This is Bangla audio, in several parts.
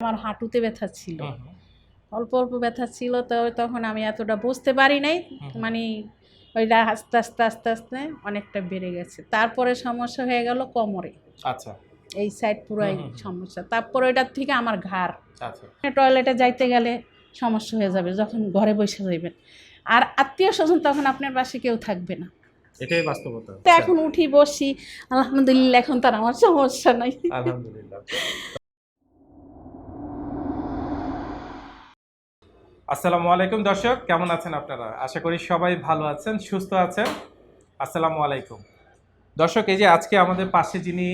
আমার হাঁটুতে ব্যথা ছিল, অল্প অল্প ব্যথা ছিল। তো তখন আমি এতটা বুঝতে পারি নাই, মানে ওইটা আস্তে আস্তে আস্তে আস্তে অনেকটা বেড়ে গেছে। তারপরে সমস্যা হয়ে গেল কোমরে, আচ্ছা এই সাইড পুরাই সমস্যা। তারপরে ওইটার থেকে আমার ঘাড়, আচ্ছা টয়লেটে যাইতে গেলে সমস্যা হয়ে যাবে যখন ঘরে বসে যাইবেন, আর আত্মীয় স্বজন তখন আপনার পাশে কেউ থাকবে না। এটাই বাস্তবতা। তো এখন উঠি বসি, আলহামদুলিল্লাহ এখন তার আমার সমস্যা নাই। আলহামদুলিল্লাহ। আসসালামু আলাইকুম দর্শক, কেমন আছেন আপনারা? আশা করি সবাই ভালো আছেন, সুস্থ আছেন। আসসালামু আলাইকুম দর্শক, এই যে আজকে আমাদের পাশে যিনি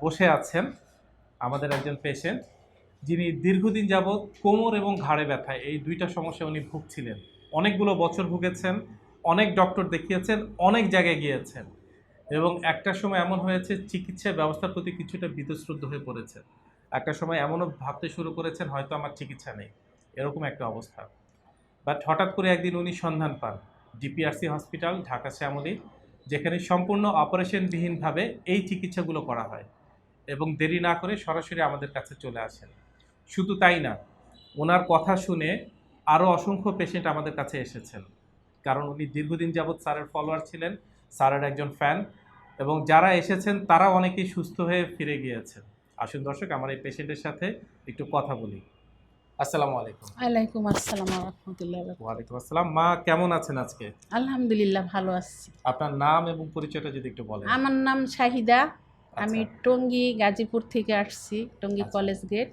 বসে আছেন, আমাদের একজন পেশেন্ট, যিনি দীর্ঘদিন যাবৎ কোমর এবং ঘাড়ে ব্যথা এই দুইটা সমস্যা উনি ভুগছিলেন। অনেকগুলো বছর ভুগেছেন, অনেক ডক্টর দেখিয়েছেন, অনেক জায়গায় গিয়েছেন, এবং একটা সময় এমন হয়েছে চিকিৎসা ব্যবস্থার প্রতি কিছুটা বীতশ্রদ্ধ হয়ে পড়েছেন। একটা সময় এমনও ভাবতে শুরু করেছেন হয়তো আমার চিকিৎসা নেই, এরকম একটা অবস্থা। বাট হঠাৎ করে একদিন উনি সন্ধান পান ডিপিআরসি হসপিটাল, ঢাকা শ্যামলী, যেখানে সম্পূর্ণ অপারেশনবিহীনভাবে এই চিকিৎসাগুলো করা হয়, এবং দেরি না করে সরাসরি আমাদের কাছে চলে আসেন। শুধু তাই না, ওনার কথা শুনে আরও অসংখ্য পেশেন্ট আমাদের কাছে এসেছেন, কারণ উনি দীর্ঘদিন যাবৎ স্যারের ফলোয়ার ছিলেন, স্যারের একজন ফ্যান, এবং যারা এসেছেন তারা অনেকেই সুস্থ হয়ে ফিরে গিয়েছেন। আসুন দর্শক, আমার এই পেশেন্টের সাথে একটু কথা বলি। আসসালামু আলাইকুম। ওয়ালাইকুম আসসালাম ওয়া রাহমাতুল্লাহি ওয়া বারাকাতুহু। ওয়ালাইকুম আসসালাম। মা, কেমন আছেন আজকে? আলহামদুলিল্লাহ ভালো আছি। আপনার নাম এবং পরিচয়টা যদি একটু বলেন। আমার নাম শাহিদা, আমি আচ্ছা। টঙ্গী গাজীপুর থেকে আসছি, টঙ্গী আচ্ছা। College gate.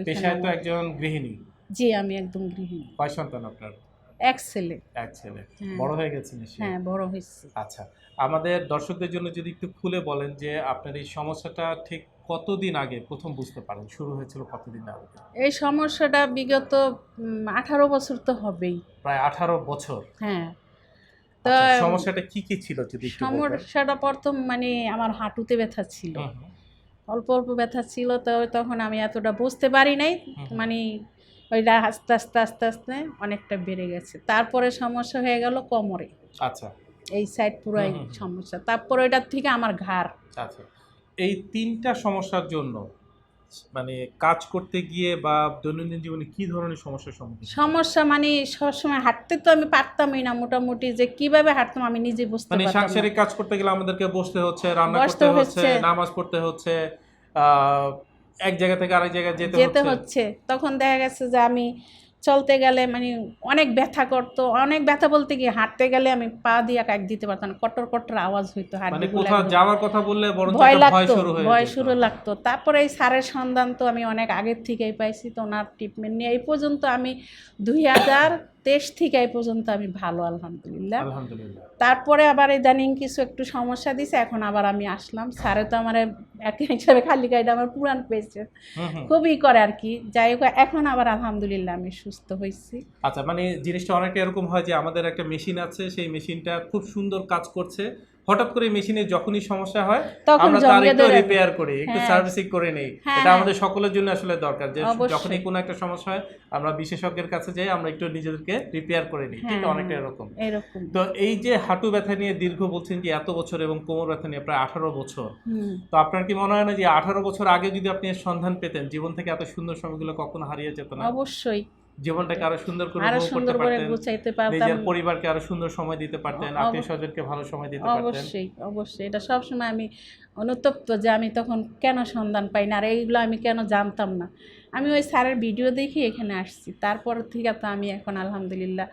পেশায় তো একজন গৃহিণী। জি, আমি একদম গৃহিণী। কয় সন্তান আপনার? এক ছেলে। এক ছেলে। হ্যাঁ। বড় হয়ে গেছে নিশ্চয়ই? হ্যাঁ, বড় হয়েছে। আচ্ছা, আমাদের দর্শকদের জন্য যদি একটু খুলে বলেন যে আপনার এই সমস্যাটা ঠিক কতদিন আগে প্রথম বুঝতে পারেন, শুরু হয়েছিল কতদিন আগে? এই সমস্যাটা বিগত 18 বছর তো হবেই। প্রায় 18 বছর। হ্যাঁ। তো আচ্ছা, সমস্যাটা কি কি ছিল যদি একটু বলতেন? সমস্যাটা প্রথম মানে আমার হাঁটুতে ব্যথা ছিল, অল্প অল্প ব্যথা ছিল। তো তখন আমি এতটা বুঝতে পারি নাই, মানে ওইটা আস্তে আস্তে আস্তে আস্তে অনেকটা বেড়ে গেছে। তারপরে সমস্যা হয়ে গেল কোমরে, আচ্ছা, এই সাইড পুরাই সমস্যা। তারপরে ওইটার থেকে আমার ঘাড়। আচ্ছা। এই তিনটা সমস্যার জন্য মানে কাজ করতে গিয়ে বা দৈনন্দিন জীবনে কি ধরনের সমস্যার সম্মুখীন? সমস্যা মানে সবসময় হাঁটতে তো আমি পারতামই না, মোটামুটি যে কিভাবে হাঁটতাম আমি নিজে বুঝতে মানে পারতাম না। সাংসারিক কাজ করতে গেলে আমাদেরকে বসতে হচ্ছে, রান্না বসতে করতে হচ্ছে, হচ্ছে, নামাজ পড়তে হচ্ছে, এক জায়গা থেকে আরেক জায়গায় যেতে হচ্ছে। তখন দেখা গেছে যে আমি চলতে গেলে মানে অনেক ব্যথা করতো, অনেক ব্যথা বলতে কি হাঁটতে গেলে আমি পা দিয়ে কাক দিতে পারতাম না, কটর কটর আওয়াজ হইতো, মানে হাঁটুগুলো কোথাও যাওয়ার কথা বললে বরঞ্চ ভয় একটা ভয় লাগতো, শুরু হয়ে ভয় যেত। শুরু লাগতো। তারপরে এই স্যারের সন্ধান তো আমি অনেক আগের থেকেই পাইছি, তো ওনার ট্রিটমেন্ট নিয়ে এই পর্যন্ত আমি 2023 থেকে এই পর্যন্ত আমি ভালো, আলহামদুলিল্লাহ। আলহামদুলিল্লাহ। তারপরে আবার ইদানিং কিছু একটু সমস্যা দিছে, এখন আবার আমি আসলাম। স্যারে তো আমার এক হিসাবে খালি গাইড আমার পুরান পেশেন্ট, খুবই করে আর কি। যাই হোক, এখন আবার আলহামদুলিল্লাহ আমি সুস্থ হয়েছি। আচ্ছা, মানে জিনিসটা অনেকটা এরকম হয় যে আমাদের একটা মেশিন আছে, সেই মেশিনটা খুব সুন্দর কাজ করছে, হঠাৎ করে মেশিনে যখনই সমস্যা হয় আমরা তার একটু রিপেয়ার করি, একটু সার্ভিসিং করে নেই। এটা আমাদের সকলের জন্য আসলে দরকার যে যখনই কোনো একটা সমস্যা হয় আমরা বিশেষজ্ঞের কাছে যাই, আমরা একটু নিজেদেরকে রিপেয়ার করে নিই, ঠিক অনেকটা এরকম। তো এই যে হাঁটু ব্যথা নিয়ে দীর্ঘ বলছেন যে এত বছর, এবং কোমর ব্যথা নিয়ে প্রায় 18 বছর, তো আপনার কি মনে হয় না যে 18 বছর আগে যদি আপনি এর সন্ধান পেতেন, জীবন থেকে এত সুন্দর সময়গুলো কখনো হারিয়ে যেত না? অবশ্যই জীবনটাকে আরো সুন্দর করে আরো উপভোগ সুন্দর করতে করে পারতেন, গুছাইতে পারতাম, নিজের পরিবারকে আরো সুন্দর সময় দিতে পারতেন, আত্মীয় স্বজনকে ভালো সময় দিতে পারতেন। অবশ্যই অবশ্যই। এটা সবসময় আমি অনুতপ্ত যে আমি তখন কেন সন্ধান পাই না, আর এইগুলো আমি কেন জানতাম না। আমি ওই স্যারের ভিডিও দেখি এখানে আসছি, তারপর থেকে তো আমি এখন আলহামদুলিল্লাহ।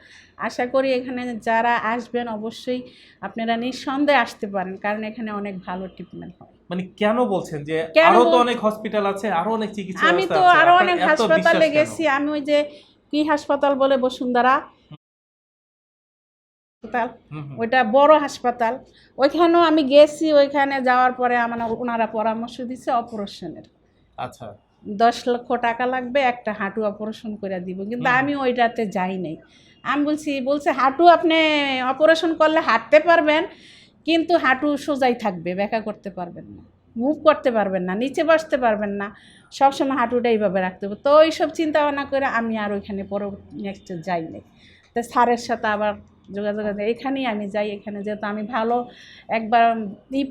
আশা করি এখানে যারা আসবেন অবশ্যই আপনারা নিঃসন্দেহে আসতে পারেন, কারণ এখানে অনেক ভালো ট্রিটমেন্ট হয়। মানে কেন বলছেন যে আরো তো অনেক হসপিটাল আছে, আরো অনেক চিকিৎসা আমি ব্যবস্থা তো আছে, আরো আপনার অনেক এত হাসপাতালে বিশ্বাস কেন? গেছি। আমি ওই যে কি হাসপাতাল বলে বসুন্ধরা হাসপাতাল, ওইটা বড় হাসপাতাল, ওইখানেও আমি গেছি। ওইখানে যাওয়ার পরে আমার ওনারা পরামর্শ দিচ্ছে অপারেশনের। আচ্ছা। 10 লক্ষ টাকা লাগবে, একটা হাঁটু অপারেশন করে দিব, কিন্তু আমি ওইটাতে যাই নাই। আমি বলছে হাঁটু আপনি অপারেশন করলে হাঁটতে পারবেন, কিন্তু হাঁটু সোজাই থাকবে, ব্যাকা করতে পারবেন না, মুভ করতে পারবেন না, নিচে বসতে পারবেন না, সবসময় হাঁটুটা এইভাবে রাখতে হবে। তো এইসব চিন্তা ভাবনা করে আমি আর ওইখানে পরে নেক্সট যাই নাই। তো স্যারের সাথে আবার যোগাযোগ আছে, এখানেই আমি যাই। এখানে যেহেতু আমি ভালো একবার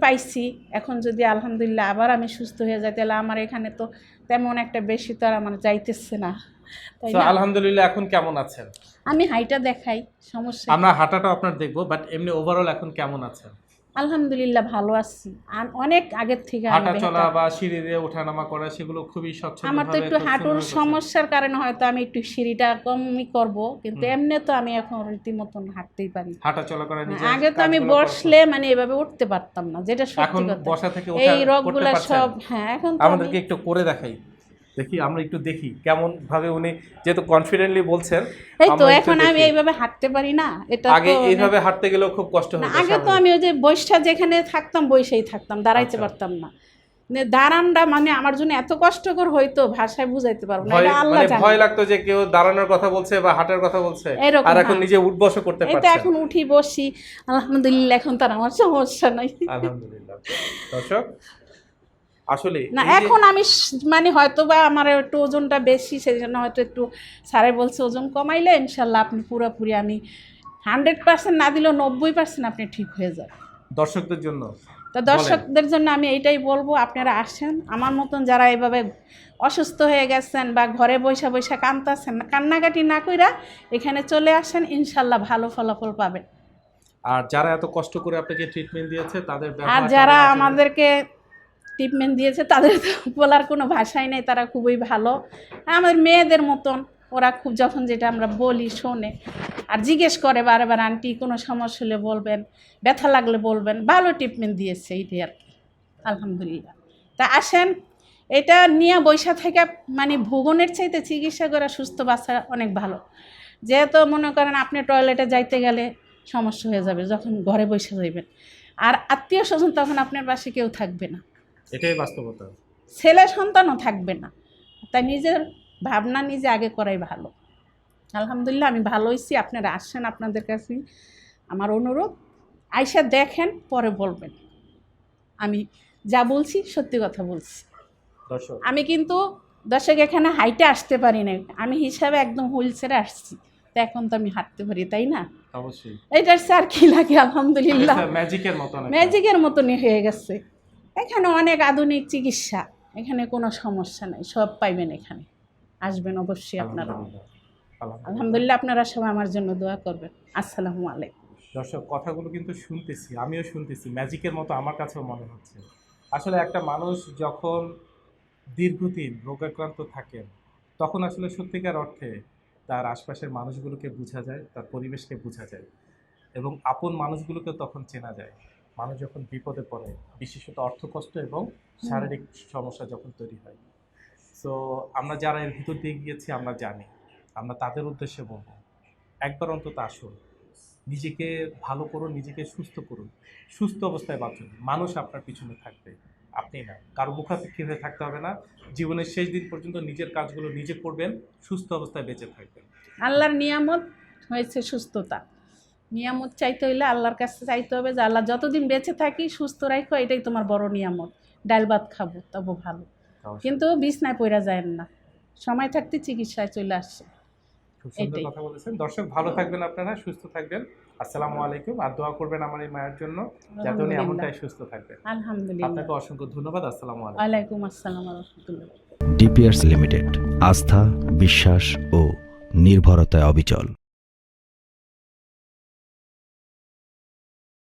পাইছি, এখন যদি আলহামদুলিল্লাহ আবার আমি সুস্থ হয়ে যাই, তাহলে আমার এখানে তো তেমন একটা বেশি তো আর আমার যাইতেছে না, তাই তো না? আলহামদুলিল্লাহ এখন কেমন আছেন? আমি হাইটা দেখাই, সমস্যা আমরা হাঁটাটা আপনার দেখবো, বাট এমনি ওভারঅল এখন কেমন আছেন? আলহামদুলিল্লাহ ভালো আছি। আর অনেক আগের থেকে আমি হাঁটা চলা বেহতার। বা সিঁড়ি দিয়ে ওঠানামা করা সেগুলো খুবই স্বচ্ছন্দ আমার তো একটু হাঁটুর সমস্যার কারণে হয়তো আমি একটু সিঁড়িটা কমই করব, কিন্তু এমনি তো আমি এখন রীতিমতন হাঁটতেই পারি। হাঁটা চলা করা নিজে আগে তো আমি বসলে মানে এভাবে উঠতে পারতাম না, যেটা সত্যি এখন কথা। বসা থেকে এই রোগগুলা সব, হ্যাঁ এখন তো আমাদেরকে একটু করে দেখাই, দেখি আমরা একটু দেখি কেমন ভাবে উনি যেহেতু কনফিডেন্টলি বলছেন। এই তো আমরা একটু এখন আমি দেখি। এইভাবে হাঁটতে পারি না, এটা আগে তো এইভাবে হাঁটতে গেলেও খুব কষ্ট না, হতো। আগে তো আমি ওই যে বৈশা যেখানে থাকতাম বৈশাই থাকতাম, দাঁড়াইতে আচ্ছা। পারতাম না। মানে দাঁড়ানটা মানে আমার জন্য এত কষ্টকর হইতো, ভাষায় বুঝাইতে পারবো না, ভয় এটা আল্লাহ মানে জানে। ভয় লাগতো যে কেউ দাঁড়ানোর কথা বলছে বা হাঁটার কথা বলছে, এরকম, আর এখন হ্যাঁ। নিজে উঠবসও করতে এই তো পারছেন। এখন উঠি বসি আলহামদুলিল্লাহ, এখন তার আমার সমস্যা নাই। আলহামদুলিল্লাহ। দর্শক আসলে না এই যে- এখন আমি মানে হয়তো বা আমার একটু ওজনটা বেশি, সেই জন্য হয়তো একটু স্যারে বলছে ওজন কমাইলে ইনশাল্লাহ আপনি পুরোপুরি, আমি 100% না দিলেও 90% আপনি ঠিক হয়ে যাবেন। দর্শকদের জন্য তো দর্শকদের জন্য আমি এইটাই বলবো, আপনারা আসেন, আমার মতন যারা এভাবে অসুস্থ হয়ে গেছেন বা ঘরে বৈশা বৈশা কাঁদতেছেন, কান্নাকাটি না কইরা এখানে চলে আসেন, ইনশাল্লাহ ভালো ফলাফল পাবেন। আর যারা এত কষ্ট করে আপনাকে ট্রিটমেন্ট দিয়েছে তাদের আর ব্যবহার, যারা তাদের আচরণ- আমাদেরকে ট্রিটমেন্ট দিয়েছে তাদের তো বলার কোনো ভাষাই নেই, তারা খুবই ভালো। আমাদের মেয়েদের মতন ওরা খুব, যখন যেটা আমরা বলি শোনে, আর জিজ্ঞেস করে বারবার আন্টি কোনো সমস্যা হলে বলবেন, ব্যথা লাগলে বলবেন, ভালো ট্রিটমেন্ট দিয়েছে এইটাই আর কি, আলহামদুলিল্লাহ। তা আসেন, এটা নিয়ে বৈশা থেকে মানে ভুবনের চাইতে চিকিৎসা করা সুস্থ বাচ্চা অনেক ভালো। যেহেতু মনে করেন আপনি টয়লেটে যাইতে গেলে সমস্যা হয়ে যাবে যখন ঘরে বসে যাইবেন, আর আত্মীয় স্বজন তখন আপনার পাশে কেউ থাকবে না, এটাই বাস্তবতা। ছেলে সন্তানও থাকবে না, তাই নিজের ভাবনা নিজে আগে করাই ভালো। আলহামদুলিল্লাহ আমি ভালো হয়েছি, আপনারা আসেন, আপনাদের কাছে আমার অনুরোধ, আইসা দেখেন পরে বলবেন আমি যা বলছি সত্যি কথা বলছি। দর্শক আমি কিন্তু দর্শক এখানে হাইটে আসতে পারি না, আমি হিসাবে একদম হুইল চেয়ারে আসছি, তো এখন তো আমি হাঁটতে পারি, তাই না? অবশ্যই এইটার স্যার কি লাগে, আলহামদুলিল্লাহ ম্যাজিকের মতো না, ম্যাজিকের মতনই হয়ে গেছে। এখানে অনেক আধুনিক চিকিৎসা, এখানে কোনো সমস্যা নাই, সব পাইবেন এখানে, আসবেন অবশ্যই আপনারা। আলহামদুলিল্লাহ, আপনারা সবাই আমার জন্য দোয়া করবেন। আসসালামু আলাইকুম। দর্শক কথাগুলো কিন্তু শুনতেছি, আমিও শুনতেছি, ম্যাজিকের মতো আমার কাছেও মনে হচ্ছে। আসলে একটা মানুষ যখন দীর্ঘদিন রোগাক্রান্ত থাকেন তখন আসলে সত্যিকার অর্থে তার আশপাশের মানুষগুলোকে বোঝা যায়, তার পরিবেশকে বোঝা যায়, এবং আপন মানুষগুলোকে তখন চেনা যায়। মানুষ যখন বিপদে পড়ে, বিশেষত অর্থকষ্ট এবং শারীরিক সমস্যা যখন তৈরি হয়। সো আমরা যারা এর ভিতর দিয়ে গিয়েছি আমরা জানি, আমরা তাদের উদ্দেশ্যে বলবো, একবার অন্তত আসুন, নিজেকে ভালো করুন, নিজেকে সুস্থ করুন, সুস্থ অবস্থায় বাঁচুন, মানুষ আপনার পিছনে থাকবে, আপনি না। কারো মুখাপেক্ষী হয়ে থাকতে হবে না। জীবনের শেষ দিন পর্যন্ত নিজের কাজগুলো নিজে করবেন, সুস্থ অবস্থায় বেঁচে থাকবেন। আল্লাহর নিয়ামত হয়েছে সুস্থতা, নিয়ামত চাইতে হইলে আল্লাহর কাছে চাইতে হবে যে আল্লাহ যতদিন বেঁচে থাকি সুস্থ রাখো, এটাই তোমার বড় নিয়ামত। ডাল ভাত খাবো তবু ভালো, কিন্তু বিছনায় পড়া যায় না, সময় থাকতে চিকিৎসায় চলে আসছে। খুব সুন্দর এটাই। কথা বলেছেন। দর্শক ভালো থাকবেন, আপনারা সুস্থ থাকবেন। আসসালামু আলাইকুম। আর দোয়া করবেন আমার এই মায়ের জন্য যাতে উনি এমনটাই সুস্থ থাকবেন। আলহামদুলিল্লাহ। আপনাকে অসংখ্য ধন্যবাদ। আসসালামু আলাইকুম। ওয়ালাইকুম আসসালাম ওয়া রাহমাতুল্লাহ। ডিপিআরস লিমিটেড, আস্থা, বিশ্বাস ও নির্ভরতায় অবিচল।